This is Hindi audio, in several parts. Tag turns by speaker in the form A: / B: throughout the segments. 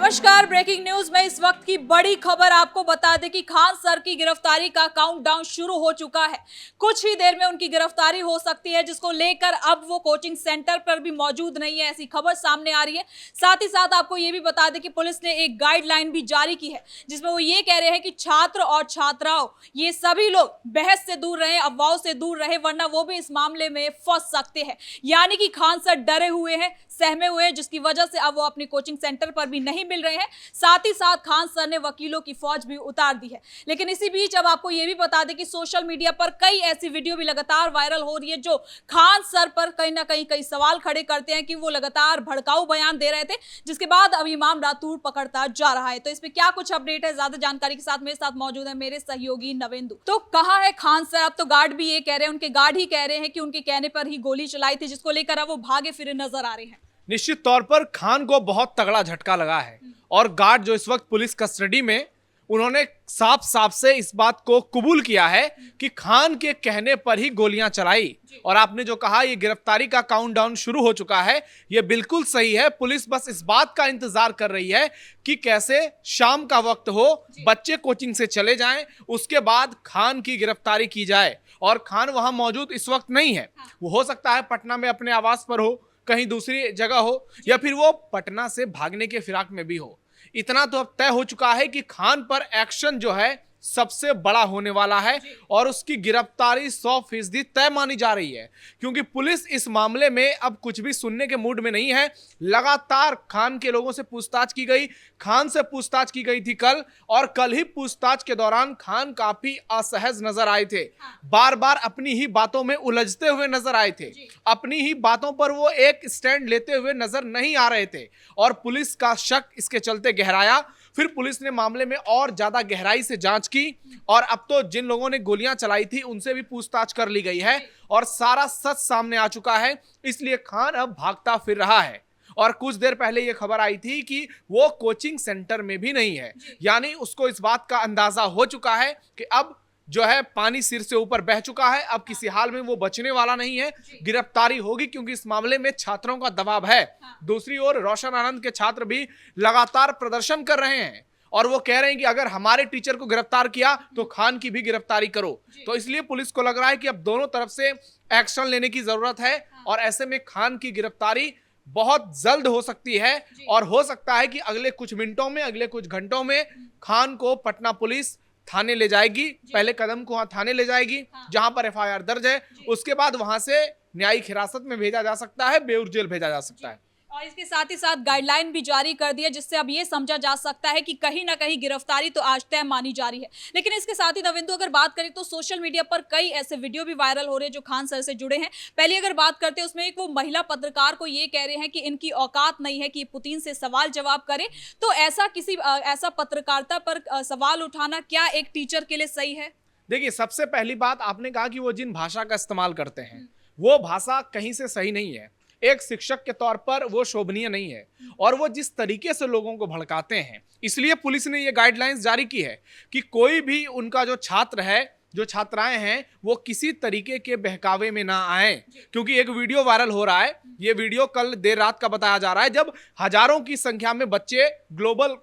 A: नमस्कार। ब्रेकिंग न्यूज में इस वक्त की बड़ी खबर आपको बता दें कि खान सर की गिरफ्तारी का काउंटडाउन शुरू हो चुका है। कुछ ही देर में उनकी गिरफ्तारी हो सकती है, जिसको लेकर अब वो कोचिंग सेंटर पर भी मौजूद नहीं है, ऐसी खबर सामने आ रही है। साथ ही साथ आपको ये भी बता दें कि पुलिस ने एक गाइडलाइन भी जारी की है, जिसमें वो ये कह रहे हैं कि छात्र और छात्राओं ये सभी लोग बहस से दूर रहे, अफवाहों से दूर रहे, वरना वो भी इस मामले में फंस सकते हैं। यानी कि खान सर डरे हुए हैं, सहमे हुए हैं, जिसकी वजह से अब वो अपनी कोचिंग सेंटर पर भी नहीं मिल रहे हैं। साथ ही साथ खान सर ने वकीलों की फौज भी उतार दी है। लेकिन इसी बीच अब आपको यह भी बता दें कि सोशल मीडिया पर कई ऐसी वीडियो भी लगातार वायरल हो रही है, जो खान सर पर कहीं ना कहीं कई सवाल खड़े करते हैं कि वो लगातार भड़काऊ बयान दे रहे थे, जिसके बाद अब ये मामला तूड़ पकड़ता जा रहा है। तो इसमें क्या कुछ अपडेट है, ज्यादा जानकारी के साथ मेरे साथ मौजूद है मेरे सहयोगी नवेंदु। तो कहा है खान सर, अब तो गार्ड भी ये कह रहे हैं, उनके गार्ड ही कह रहे हैं कि उनके कहने पर ही गोली चलाई थी, जिसको लेकर अब वो भागे फिरे नजर आ रहे हैं।
B: निश्चित तौर पर खान को बहुत तगड़ा झटका लगा है और गार्ड जो इस वक्त पुलिस कस्टडी में, उन्होंने साफ साफ से इस बात को कबूल किया है कि खान के कहने पर ही गोलियां चलाई। और आपने जो कहा ये गिरफ्तारी का काउंटडाउन शुरू हो चुका है, ये बिल्कुल सही है। पुलिस बस इस बात का इंतजार कर रही है कि कैसे शाम का वक्त हो, बच्चे कोचिंग से चले जाएं, उसके बाद खान की गिरफ्तारी की जाए। और खान वहां मौजूद इस वक्त नहीं है, वो हो सकता है पटना में अपने आवास पर हो, कहीं दूसरी जगह हो, या फिर वो पटना से भागने के फिराक में भी हो। इतना तो अब तय हो चुका है कि खान पर एक्शन जो है सबसे बड़ा होने वाला है और उसकी गिरफ्तारी 100% तय मानी जा रही है, क्योंकि पुलिस इस मामले में अब कुछ भी सुनने के मूड में नहीं है। लगातार खान के लोगों से पूछताछ की गई, खान से पूछताछ की गई थी कल, और कल ही पूछताछ के दौरान खान काफी असहज नजर आए थे, बार बार अपनी ही बातों में उलझते हुए नजर आए थे, अपनी ही बातों पर वो एक स्टैंड लेते हुए नजर नहीं आ रहे थे। और पुलिस का शक इसके चलते गहराया। फिर पुलिस ने मामले में और ज्यादा गहराई से जांच की और अब तो जिन लोगों ने गोलियां चलाई थी उनसे भी पूछताछ कर ली गई है और सारा सच सामने आ चुका है। इसलिए खान अब भागता फिर रहा है। और कुछ देर पहले यह खबर आई थी कि वो कोचिंग सेंटर में भी नहीं है, यानी उसको इस बात का अंदाजा हो चुका है कि अब जो है पानी सिर से ऊपर बह चुका है, अब किसी हाल में वो बचने वाला नहीं है। गिरफ्तारी होगी, क्योंकि इस मामले में छात्रों का दबाव है। दूसरी ओर रोशन आनंद के छात्र भी लगातार प्रदर्शन कर रहे हैं और वो कह रहे हैं कि अगर हमारे टीचर को गिरफ्तार किया तो खान की भी गिरफ्तारी करो। तो इसलिए पुलिस को लग रहा है कि अब दोनों तरफ से एक्शन लेने की जरूरत है और ऐसे में खान की गिरफ्तारी बहुत जल्द हो सकती है और हो सकता है कि अगले कुछ मिनटों में, अगले कुछ घंटों में खान को पटना पुलिस थाने ले जाएगी। पहले कदम को वहां थाने ले जाएगी, जहां पर एफआईआर दर्ज है। उसके बाद वहां से न्यायिक हिरासत में भेजा जा सकता है, बेऊर जेल भेजा जा सकता है।
A: और इसके साथ ही साथ गाइडलाइन भी जारी कर दी है, जिससे अब ये समझा जा सकता है कि कहीं ना कहीं गिरफ्तारी तो आज तय मानी जा रही है। लेकिन इसके साथ ही नविंदु, अगर बात करें तो सोशल मीडिया पर कई ऐसे वीडियो भी वायरल हो रहे हैं जो खान सर से जुड़े हैं। पहले अगर बात करते हैं, उसमें एक वो महिला पत्रकार को ये कह रहे हैं कि इनकी औकात नहीं है कि पुतिन से सवाल जवाब करे। तो ऐसा पत्रकारिता पर सवाल उठाना क्या एक टीचर के लिए सही है?
B: देखिए, सबसे पहली बात, आपने कहा कि वो जिन भाषा का इस्तेमाल करते हैं वो भाषा कहीं से सही नहीं है। एक शिक्षक के तौर पर वो शोभनीय नहीं है और वो जिस तरीके से लोगों को भड़काते हैं, इसलिए पुलिस ने ये गाइडलाइंस जारी की है कि कोई भी उनका जो छात्र है, जो छात्राएं हैं, वो किसी तरीके के बहकावे में ना आए। क्योंकि एक वीडियो वायरल हो रहा है, ये वीडियो कल देर रात का बताया जा रहा है, जब हजारों की संख्या में बच्चे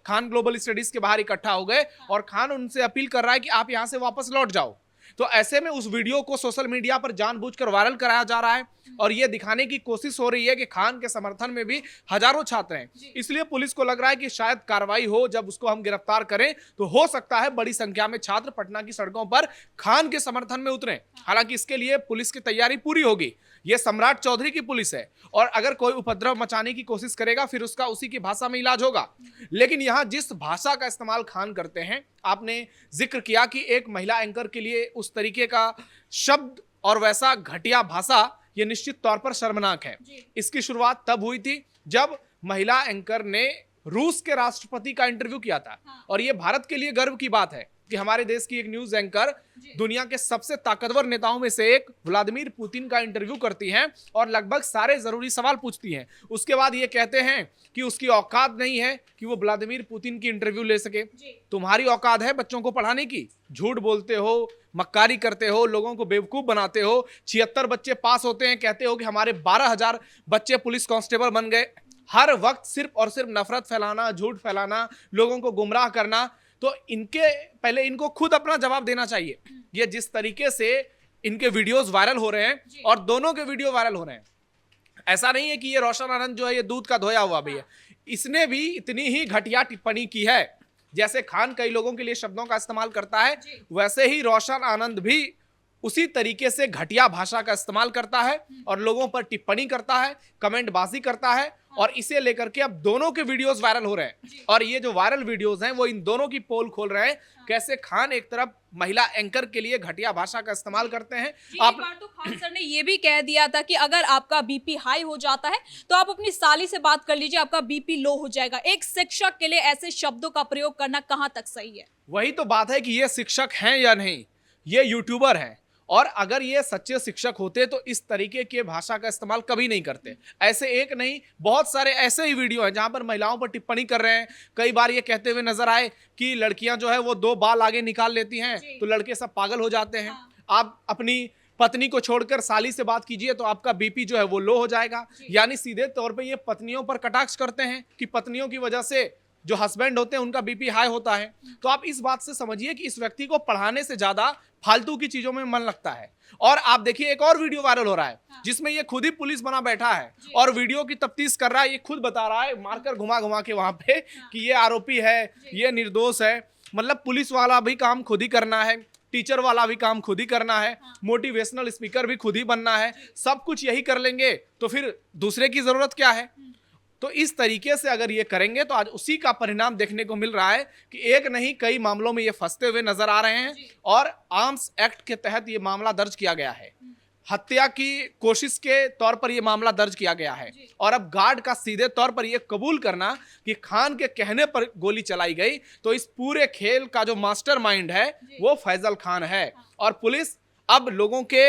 B: खान ग्लोबल स्टडीज के बाहर इकट्ठा हो गए और खान उनसे अपील कर रहा है कि आप यहां से वापस लौट जाओ। तो ऐसे में उस वीडियो को सोशल मीडिया पर जानबूझकर वायरल कराया जा रहा है और यह दिखाने की कोशिश हो रही है कि खान के समर्थन में भी हजारों छात्र हैं। इसलिए पुलिस को लग रहा है कि शायद कार्रवाई हो, जब उसको हम गिरफ्तार करें तो हो सकता है बड़ी संख्या में छात्र पटना की सड़कों पर खान के समर्थन में उतरें। हालांकि इसके लिए पुलिस की तैयारी पूरी होगी। यह सम्राट चौधरी की पुलिस है और अगर कोई उपद्रव मचाने की कोशिश करेगा फिर उसका उसी की भाषा में इलाज होगा। लेकिन यहां जिस भाषा का इस्तेमाल खान करते हैं, आपने जिक्र किया कि एक महिला एंकर के लिए उस तरीके का शब्द और वैसा घटिया भाषा, यह निश्चित तौर पर शर्मनाक है। इसकी शुरुआत तब हुई थी जब महिला एंकर ने रूस के राष्ट्रपति का इंटरव्यू किया था। और यह भारत के लिए गर्व की बात है कि हमारे देश की एक न्यूज एंकर दुनिया के सबसे ताकतवर नेताओं में से एक व्लादिमीर पुतिन का इंटरव्यू करती हैं और लगभग सारे जरूरी सवाल पूछती हैं। उसके बाद ये कहते हैं कि उसकी औकात नहीं है कि वो व्लादिमीर पुतिन की इंटरव्यू ले सके। तुम्हारी औकात है बच्चों को पढ़ाने की, झूठ बोलते हो, मक्कारी करते हो, लोगों को बेवकूफ बनाते हो। 76 बच्चे पास होते हैं, कहते हो कि हमारे 12,000 बच्चे पुलिस कांस्टेबल बन गए। हर वक्त सिर्फ और सिर्फ नफरत फैलाना, झूठ फैलाना, लोगों को गुमराह करना। तो इनके पहले इनको खुद अपना जवाब देना चाहिए। ये जिस तरीके से इनके वीडियोस वायरल हो रहे हैं और दोनों के वीडियो वायरल हो रहे हैं, ऐसा नहीं है कि ये रोशन आनंद जो है ये दूध का धोया हुआ भी है, इसने भी इतनी ही घटिया टिप्पणी की है। जैसे खान कई लोगों के लिए शब्दों का इस्तेमाल करता है, वैसे ही रोशन आनंद भी उसी तरीके से घटिया भाषा का इस्तेमाल करता है और लोगों पर टिप्पणी करता है, कमेंटबाजी करता है। और इसे लेकर के अब दोनों के वीडियोस वायरल हो रहे हैं और ये जो वायरल वीडियोस हैं वो इन दोनों की पोल खोल रहे हैं। कैसे खान एक तरफ महिला एंकर के लिए घटिया भाषा का इस्तेमाल करते हैं।
A: एक बार तो खान सर ने ये भी कह दिया था कि अगर आपका बीपी हाई हो जाता है तो आप अपनी साली से बात कर लीजिए, आपका बीपी लो हो जाएगा। एक शिक्षक के लिए ऐसे शब्दों का प्रयोग करना कहां तक सही है?
B: वही तो बात है कि ये शिक्षक हैं या नहीं, ये यूट्यूबर हैं। और अगर ये सच्चे शिक्षक होते तो इस तरीके के भाषा का इस्तेमाल कभी नहीं करते। ऐसे एक नहीं, बहुत सारे ऐसे ही वीडियो हैं जहां पर महिलाओं पर टिप्पणी कर रहे हैं। कई बार ये कहते हुए नजर आए कि लड़कियां जो है वो 2 बाल आगे निकाल लेती हैं तो लड़के सब पागल हो जाते हैं। आप अपनी पत्नी को छोड़कर साली से बात कीजिए तो आपका बीपी जो है वो लो हो जाएगा। यानी सीधे तौर पे ये पत्नियों पर कटाक्ष करते हैं कि पत्नियों की वजह से जो हस्बैंड होते हैं उनका बीपी हाई होता है। तो आप इस बात से समझिए कि इस व्यक्ति को पढ़ाने से ज्यादा फालतू की चीजों में मन लगता है। और आप देखिए एक और वीडियो वायरल हो रहा है जिसमें ये खुद ही पुलिस बना बैठा है और वीडियो की तफ्तीश कर रहा है। ये खुद बता रहा है मारकर घुमा घुमा के वहां पे कि ये आरोपी है, ये निर्दोष है। मतलब पुलिस वाला भी काम खुद ही करना है, टीचर वाला भी काम खुद ही करना है, मोटिवेशनल स्पीकर भी खुद ही बनना है। सब कुछ यही कर लेंगे तो फिर दूसरे की जरूरत क्या है? तो इस तरीके से अगर ये करेंगे तो आज उसी का परिणाम देखने को मिल रहा है कि एक नहीं कई मामलों में ये फंसते हुए नजर आ रहे हैं। और आर्म्स एक्ट के तहत ये मामला दर्ज किया गया है, हत्या की कोशिश के तौर पर यह मामला दर्ज किया गया है। और अब गार्ड का सीधे तौर पर यह कबूल करना कि खान के कहने पर गोली चलाई गई, तो इस पूरे खेल का जो मास्टरमाइंड है वो फैजल खान है। और पुलिस अब लोगों के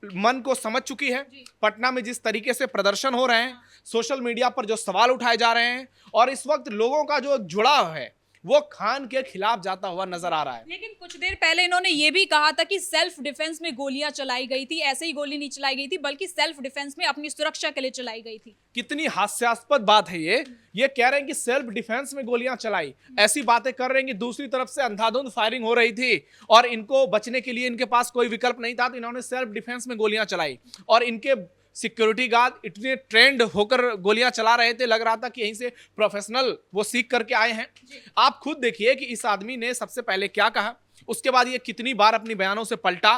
B: मन को समझ चुकी है। पटना में जिस तरीके से प्रदर्शन हो रहे हैं, सोशल मीडिया पर जो सवाल उठाए जा रहे हैं, और इस वक्त लोगों का जो जुड़ाव है वो खान के खिलाफ जाता हुआ नजर आ रहा है।
A: लेकिन कुछ देर पहले इन्होंने ये भी कहा था कि सेल्फ डिफेंस में गोलियां चलाई गई थी। ऐसे ही गोली नहीं चलाई गई थी, बल्कि सेल्फ डिफेंस में अपनी सुरक्षा के लिए चलाई गई थी।
B: कितनी हास्यास्पद बात है ये कह रहे हैं कि सेल्फ डिफेंस में गोलियां चलाई, ऐसी बातें कर रहे हैं कि दूसरी तरफ से अंधाधुंध फायरिंग हो रही थी और इनको बचने के लिए इनके पास कोई विकल्प नहीं था, तो इन्होंने सेल्फ डिफेंस में गोलियां चलाई। और इनके सिक्योरिटी गार्ड इतने ट्रेंड होकर गोलियां चला रहे थे, लग रहा था कि यहीं से प्रोफेशनल वो सीख करके आए हैं। आप खुद देखिए कि इस आदमी ने सबसे पहले क्या कहा, उसके बाद ये कितनी बार अपनी बयानों से पलटा।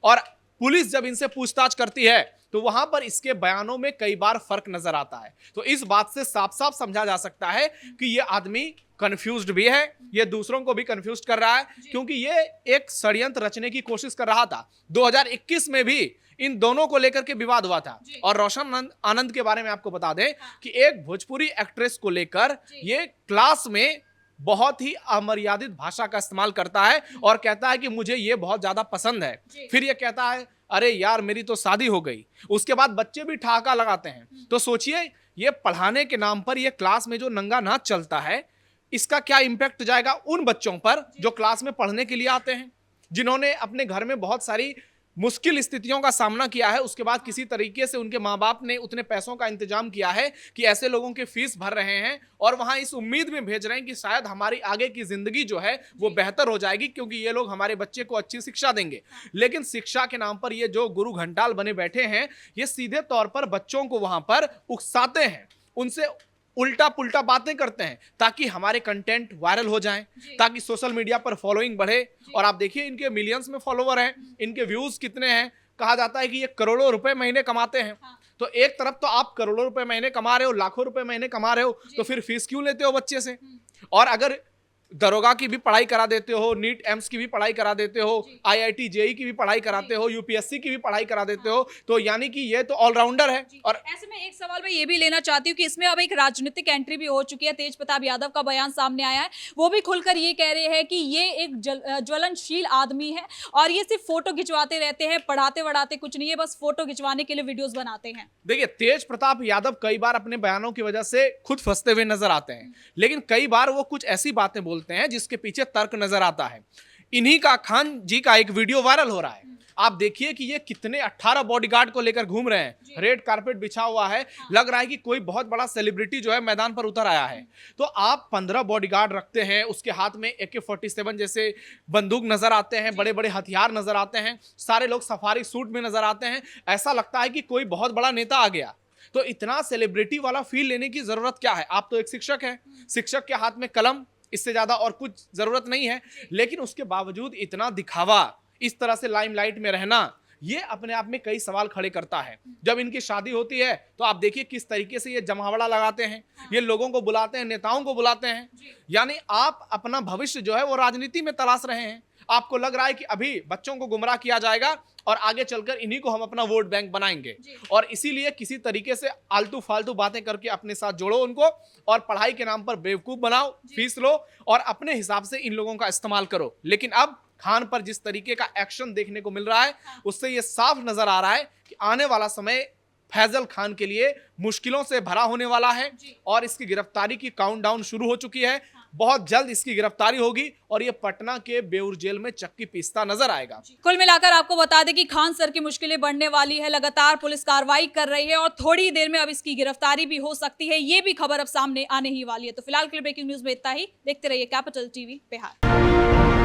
B: और पुलिस जब इनसे पूछताछ करती है तो वहां पर इसके बयानों में कई बार फर्क नजर आता है। तो इस बात से साफ साफ समझा जा सकता है कि ये आदमी कंफ्यूज्ड भी है, ये दूसरों को भी कंफ्यूज कर रहा है, क्योंकि ये एक षड्यंत्र रचने की कोशिश कर रहा था। 2021 में भी इन दोनों को लेकर के विवाद हुआ था। और रोशन आनंद के बारे में आपको बता दें कि एक भोजपुरी एक्ट्रेस को लेकर ये क्लास में बहुत ही अमर्यादित भाषा का इस्तेमाल करता है और कहता है कि मुझे ये बहुत ज्यादा पसंद है। फिर ये कहता है अरे यार मेरी तो शादी हो गई। उसके बाद बच्चे भी ठहाका लगाते हैं। तो सोचिए ये पढ़ाने के नाम पर ये क्लास में जो नंगा नाच चलता है, इसका क्या इंपैक्ट जाएगा उन बच्चों पर जो क्लास में पढ़ने के लिए आते हैं, जिन्होंने अपने घर में बहुत सारी मुश्किल स्थितियों का सामना किया है। उसके बाद किसी तरीके से उनके माँ बाप ने उतने पैसों का इंतजाम किया है कि ऐसे लोगों के फीस भर रहे हैं और वहां इस उम्मीद में भेज रहे हैं कि शायद हमारी आगे की जिंदगी जो है वो बेहतर हो जाएगी, क्योंकि ये लोग हमारे बच्चे को अच्छी शिक्षा देंगे। लेकिन शिक्षा के नाम पर ये जो गुरु घंटाल बने बैठे हैं, ये सीधे तौर पर बच्चों को वहां पर उकसाते हैं, उनसे उल्टा पुल्टा बातें करते हैं ताकि हमारे कंटेंट वायरल हो जाएं, ताकि सोशल मीडिया पर फॉलोइंग बढ़े। और आप देखिए इनके मिलियंस में फॉलोवर हैं, इनके व्यूज कितने हैं। कहा जाता है कि ये करोड़ों रुपए महीने कमाते हैं। तो एक तरफ तो आप करोड़ों रुपए महीने कमा रहे हो, लाखों रुपए महीने कमा रहे हो, तो फिर फीस क्यों लेते हो बच्चे से? और अगर दरोगा की भी पढ़ाई करा देते हो, नीट एम्स की भी पढ़ाई करा देते हो, IIT JEE की भी पढ़ाई कराते हो, UPSC की भी पढ़ाई करा देते हो, तो यानी कि ये तो ऑलराउंडर है। और
A: ऐसे में एक सवाल मैं ये भी लेना चाहती हूँ कि इसमें अब एक राजनीतिक एंट्री भी हो चुकी है। तेज प्रताप यादव का बयान सामने आया है, वो भी खुलकर ये कह रहे हैं कि ये एक ज्वलनशील आदमी है और ये सिर्फ फोटो खिंचवाते रहते हैं, पढ़ाते वढ़ाते कुछ नहीं है, बस फोटो खिंचवाने के लिए वीडियोस बनाते हैं।
B: देखिए तेज प्रताप यादव कई बार अपने बयानों की वजह से खुद फंसते हुए नजर आते हैं, लेकिन कई बार वो कुछ ऐसी बातें बोलते हैं जिसके पीछे तर्क नजर आता है। इन्हीं का खान जी का एक वीडियो वायरल हो रहा है। आप देखिए कि ये कितने 18 बॉडीगार्ड को लेकर घूम रहे हैं, रेड कारपेट बिछा हुआ है, लग रहा है कि कोई बहुत बड़ा सेलिब्रिटी जो है मैदान पर उतर आया है। तो आप 15 बॉडीगार्ड रखते हैं, उसके हाथ में AK-47 जैसे बंदूक नजर आते हैं, बड़े बड़े हथियार नजर आते हैं, सारे लोग सफारी सूट में नजर आते हैं, ऐसा लगता है कि कोई बहुत बड़ा नेता आ गया। तो इतना सेलिब्रिटी वाला फील लेने की जरूरत क्या है? आप तो एक शिक्षक हैं, शिक्षक के हाथ में कलम, इससे ज्यादा और कुछ जरूरत नहीं है, लेकिन उसके बावजूद इतना दिखावा, इस तरह से लाइमलाइट में रहना, ये अपने आप में कई सवाल खड़े करता है। जब इनकी शादी होती है तो आप देखिए किस तरीके से ये जमावड़ा लगाते हैं, ये लोगों को बुलाते हैं, नेताओं को बुलाते हैं, यानी आप अपना भविष्य जो है वो राजनीति में तलाश रहे हैं। आपको लग रहा है कि अभी बच्चों को गुमराह किया जाएगा और आगे चलकर इन्हीं को हम अपना वोट बैंक बनाएंगे, और इसीलिए किसी तरीके से आलतू फालतू बातें करके अपने साथ जोड़ो उनको, और पढ़ाई के नाम पर बेवकूफ बनाओ, फीस लो और अपने हिसाब से इन लोगों का इस्तेमाल करो। लेकिन अब खान पर जिस तरीके का एक्शन देखने को मिल रहा है, उससे यह साफ नजर आ रहा है कि आने वाला समय फैजल खान के लिए मुश्किलों से भरा होने वाला है, और इसकी गिरफ्तारी की काउंटडाउन शुरू हो चुकी है। बहुत जल्द इसकी गिरफ्तारी होगी और ये पटना के बेउर जेल में चक्की पीसता नजर आएगा।
A: कुल मिलाकर आपको बता दें कि खान सर की मुश्किलें बढ़ने वाली है, लगातार पुलिस कार्रवाई कर रही है और थोड़ी देर में अब इसकी गिरफ्तारी भी हो सकती है। ये भी खबर अब सामने आने ही वाली है। तो फिलहाल के लिए ब्रेकिंग न्यूज में इतना ही। देखते रहिए कैपिटल टीवी बिहार।